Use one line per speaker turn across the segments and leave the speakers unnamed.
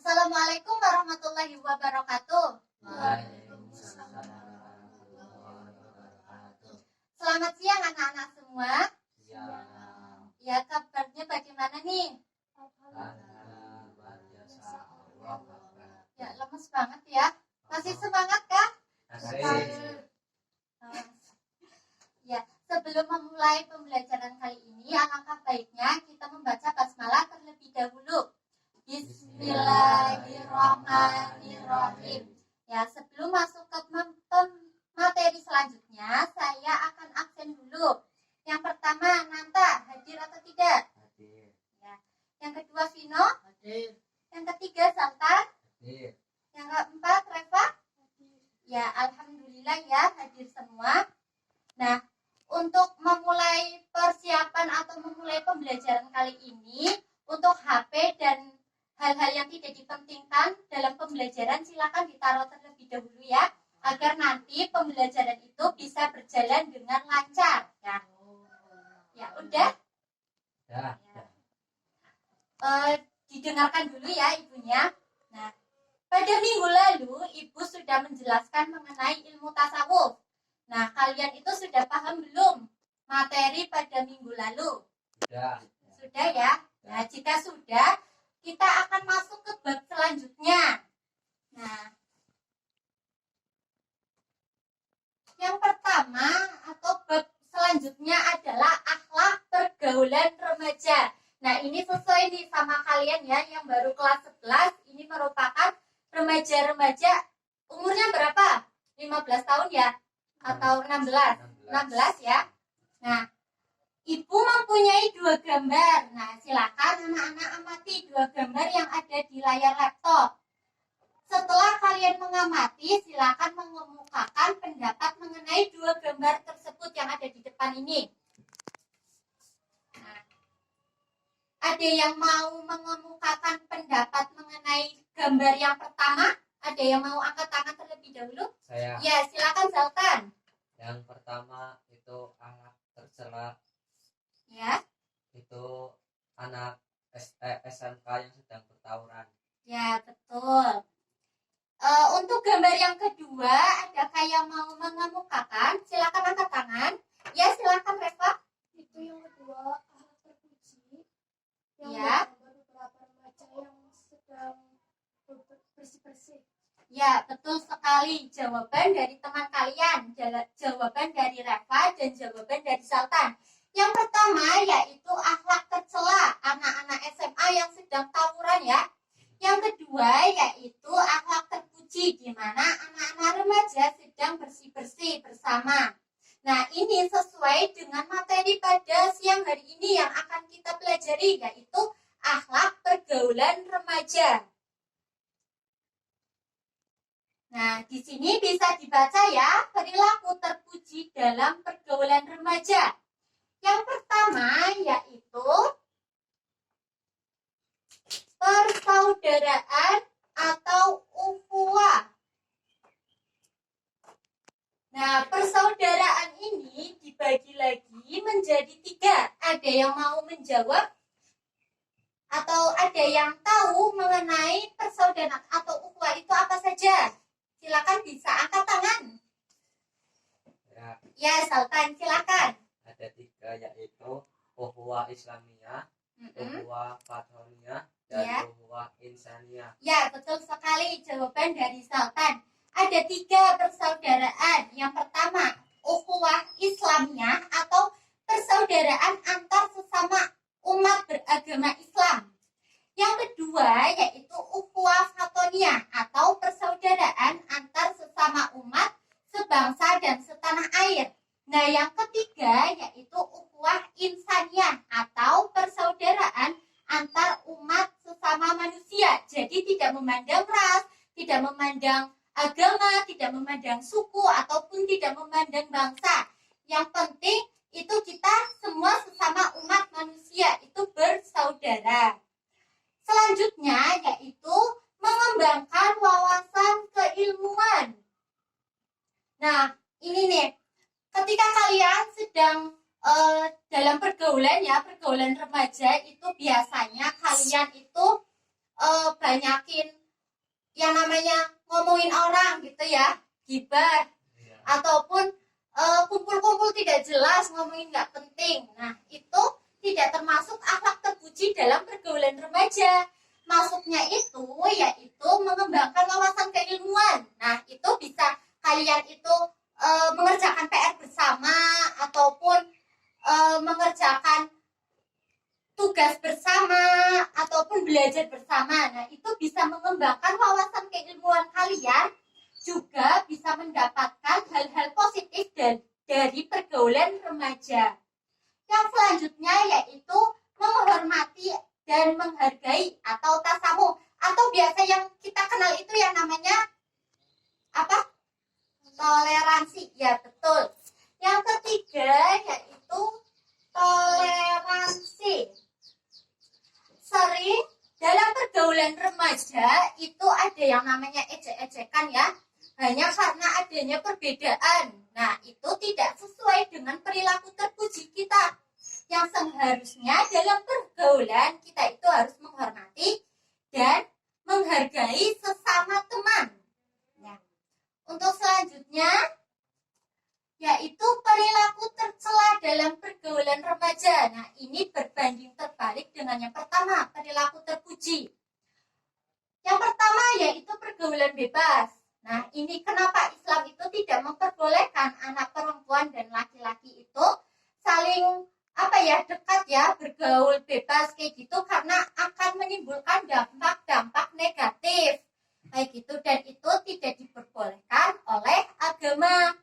Assalamualaikum warahmatullahi wabarakatuh.
Waalaikumsalam warahmatullahi wabarakatuh.
Selamat siang anak-anak semua.
Siang.
Ya, kabarnya bagaimana nih?
Alhamdulillah, luar biasa. Allah Akbar.
Ya, lemes banget ya. Masih semangat kah?
Asik.
Ya, sebelum memulai pembelajaran kali ini, alangkah baiknya kita membaca basmalah terlebih dahulu. Bismillahirrahmanirrahim. Ya, sebelum masuk ke materi selanjutnya, saya akan absen dulu. Yang pertama, Nanta, hadir atau tidak?
Hadir.
Ya. Yang kedua, Vino.
Hadir.
Yang ketiga, Zaltan.
Hadir.
Yang keempat, Reva. Ya, alhamdulillah ya, hadir semua. Nah, untuk memulai persiapan atau memulai pembelajaran kali ini, untuk HP dan hal-hal yang tidak dipentingkan dalam pembelajaran silakan ditaruh terlebih dahulu ya, agar nanti pembelajaran itu bisa berjalan dengan lancar ya. Ya, udah?
Ya.
Didengarkan dulu ya ibunya. Nah, pada minggu lalu ibu sudah menjelaskan mengenai ilmu tasawuf. Nah, kalian itu sudah paham belum materi pada minggu lalu?
Sudah.
Sudah ya? Nah, jika sudah, kita akan masuk ke bab selanjutnya. Nah, yang pertama atau bab selanjutnya adalah akhlak pergaulan remaja. Nah, ini sesuai nih sama kalian ya yang baru kelas 11. Ini merupakan remaja-remaja umurnya berapa? 15 tahun ya? Atau 16? 16 ya. Nah, ibu mempunyai 2 gambar. Nah, silakan anak-anak amati 2 gambar yang ada di layar laptop. Setelah kalian mengamati, silakan mengemukakan pendapat mengenai 2 gambar tersebut yang ada di depan ini. Nah, ada yang mau mengemukakan pendapat mengenai gambar yang pertama? Ada yang mau angkat tangan terlebih dahulu?
Saya.
Ya, silakan Zaltan.
Yang pertama itu anak tercela.
Ya.
Itu anak SMK yang sedang bertawuran.
Ya, betul. Untuk gambar yang kedua, adakah yang mau mengemukakan? Silakan angkat tangan. Ya, silakan Reva.
Itu yang kedua, ahlak terpuji yang
Ya.
menggambar beberapa remaja yang sedang bersih-bersih.
Ya, betul sekali. Jawaban dari teman kalian, jawaban dari Reva dan jawaban dari Zaltan. Yang pertama yaitu akhlak tercela, anak-anak SMA yang sedang tawuran ya. Yang kedua yaitu akhlak terpuji, di mana anak-anak remaja sedang bersih-bersih bersama. Nah, ini sesuai dengan materi pada siang hari ini yang akan kita pelajari, yaitu akhlak pergaulan remaja. Nah, di sini bisa dibaca ya, perilaku terpuji dalam pergaulan remaja. Yang pertama yaitu persaudaraan atau ukhuwah. Nah, persaudaraan ini dibagi lagi menjadi 3. Ada yang mau menjawab? Atau ada yang tahu mengenai persaudaraan atau ukhuwah itu apa saja? Silakan bisa angkat tangan. Ya, Sultan, silakan.
Ada 3 yaitu ukhuwah Islamiyah, ukhuwah Patroniyah, dan
Ya.
ukhuwah Insaniyah.
Ya, betul sekali jawaban dari Sultan. Ada 3 persaudaraan. Yang pertama, ukhuwah Islamiyah atau persaudaraan antar sesama umat beragama Islam. Yang kedua yaitu ukhuwah Fatoniyah atau persaudaraan antar sesama umat sebangsa dan setanah air. Nah, yang ketiga yaitu ukhuwah Insaniyah atau persaudaraan antar umat sesama manusia. Jadi tidak memandang ras, tidak memandang agama, tidak memandang suku ataupun tidak memandang bangsa. Yang penting itu kita semua sesama umat manusia itu bersaudara. Selanjutnya yaitu mengembangkan wawasan keilmuan. Nah, ini nih, ketika kalian sedang dalam pergaulan ya, pergaulan remaja itu biasanya kalian itu banyakin yang namanya ngomongin orang gitu ya, gibah,
Iya.
ataupun kumpul-kumpul tidak jelas, ngomongin nggak penting. Nah, itu tidak termasuk akhlak terpuji dalam pergaulan remaja. Masuknya itu yaitu mengembangkan wawasan keilmuan. Nah, itu bisa kalian itu mengerjakan PR bersama ataupun mengerjakan tugas bersama ataupun belajar bersama. Nah, itu bisa mengembangkan wawasan keilmuan kalian, juga bisa mendapatkan hal-hal positif dari pergaulan remaja. Yang selanjutnya yaitu menghormati dan menghargai atau tasamu, atau biasa yang kita kenal itu yang namanya apa? Toleransi. Ya, betul. Yang ketiga yaitu toleransi. Sering dalam pergaulan remaja itu ada yang namanya ejek-ejekan ya, hanya karena adanya perbedaan. Nah, itu tidak sesuai dengan perilaku terpuji kita. Yang seharusnya dalam pergaulan kita itu harus menghormati dan menghargai sesama teman. Ya. Untuk selanjutnya yaitu perilaku tercela dalam pergaulan remaja. Nah, ini berbanding terbalik dengan yang pertama, perilaku terpuji. Yang pertama yaitu pergaulan bebas. Nah, ini kenapa Islam itu tidak memperbolehkan anak perempuan dan laki-laki itu saling dekat ya, bergaul bebas kayak gitu, karena akan menimbulkan dampak-dampak negatif kayak gitu, dan itu tidak diperbolehkan oleh agama.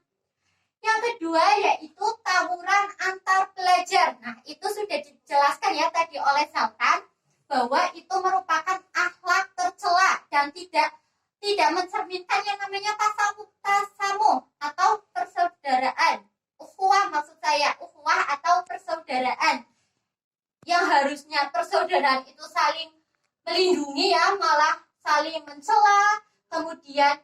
Yang kedua yaitu tawuran antar pelajar. Nah, itu sudah dijelaskan ya tadi oleh Sultan bahwa itu merupakan akhlak tercela dan tidak mencerminkan yang namanya tasamu atau persaudaraan. Ukhuwah maksud saya, ukhuwah atau persaudaraan. Yang harusnya persaudaraan itu saling melindungi ya, malah saling mencela, kemudian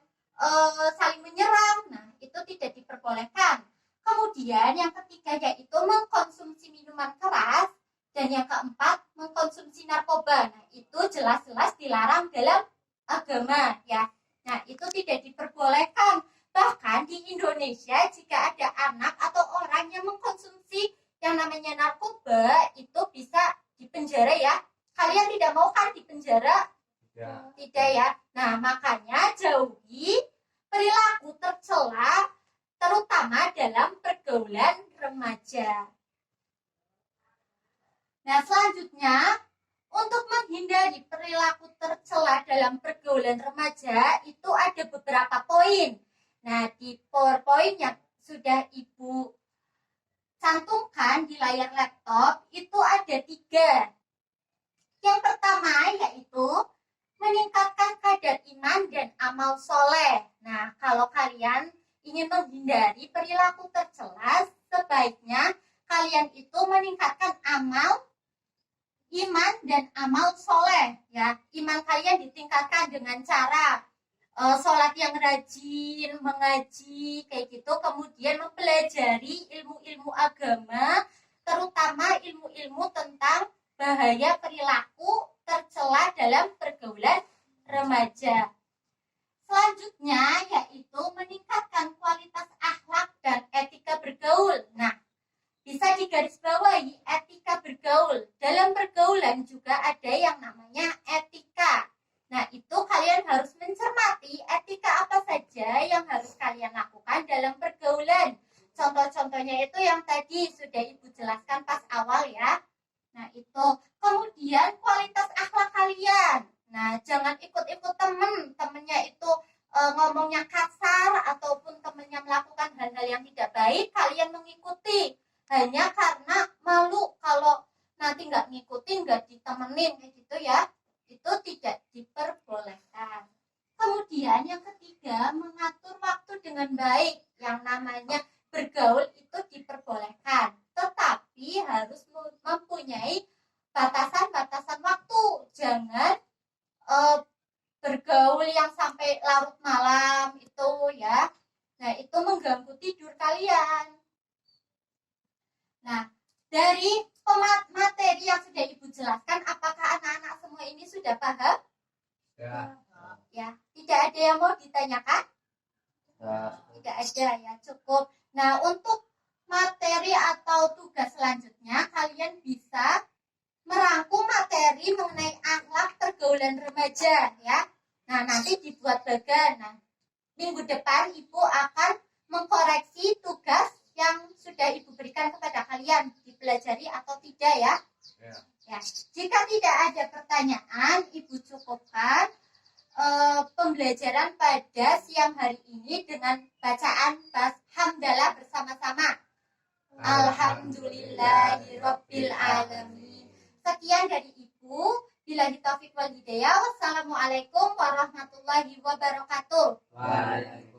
saling menyerang. Nah, itu tidak diperbolehkan. Kemudian yang ketiga yaitu mengkonsumsi minuman keras, dan yang keempat mengkonsumsi narkoba. Nah, itu jelas-jelas dilarang dalam agama ya. Nah, itu tidak diperbolehkan. Bahkan di Indonesia jika ada anak atau orang yang mengkonsumsi yang namanya narkoba, itu bisa dipenjara ya. Kalian tidak mau kan dipenjara? Tidak ya. Nah, makanya jauhi perilaku tercela terutama dalam pergaulan remaja. Nah, selanjutnya untuk menghindari perilaku tercela dalam pergaulan remaja itu ada beberapa poin. Nah, di PowerPoint yang sudah Ibu cantumkan di layar laptop itu ada 3. Yang pertama yaitu meningkatkan kadar iman dan amal soleh. Nah, kalau kalian ingin menghindari perilaku tercela, sebaiknya kalian itu meningkatkan amal, iman, dan amal soleh. Ya, iman kalian ditingkatkan dengan cara sholat yang rajin, mengaji, kayak gitu. Kemudian mempelajari ilmu-ilmu agama, terutama ilmu-ilmu tentang bahaya perilaku tercela dalam pergaulan remaja. Selanjutnya yaitu meningkatkan kualitas akhlak dan etika bergaul. Nah, bisa digarisbawahi etika bergaul. Dalam pergaulan juga ada yang namanya etika. Nah, itu kalian harus mencermati etika apa saja yang harus kalian lakukan dalam pergaulan. Contoh-contohnya itu yang tadi sudah Ibu jelaskan pas awal ya. Nah, itu. Kemudian kualitas akhlak kalian. Nah, jangan ikut-ikut temennya itu ngomongnya kasar ataupun temennya melakukan hal-hal yang tidak baik, kalian mengikuti hanya karena malu kalau nanti nggak ngikutin, nggak ditemenin kayak gitu ya. Itu tidak diperbolehkan. Kemudian yang ketiga, mengatur waktu dengan baik. Yang namanya bergaul itu diperbolehkan, tetapi harus mempunyai batasan-batasan waktu. Jangan bergaul yang sampai larut malam itu ya. Nah, itu mengganggu tidur kalian. Nah, dari materi yang sudah Ibu jelaskan, apakah anak-anak semua ini sudah paham? yang mau ditanyakan?
Nah,
Tidak ada ya, cukup. Nah, untuk materi atau tugas selanjutnya, kalian bisa merangkum materi mengenai akhlak pergaulan remaja ya. Nah, nanti dibuat bagan. Nah, minggu depan Ibu akan mengkoreksi tugas yang sudah Ibu berikan kepada kalian, dipelajari atau tidak ya. Ya, jika tidak ada pertanyaan, Ibu cukupkan pembelajaran pada siang hari ini dengan bacaan hamdalah bersama-sama. Alhamdulillahirabbil alamin. Sekian dari Ibu. Billahi taufiq wal hidayah. Wassalamualaikum warahmatullahi wabarakatuh.
Waalaikumsalam.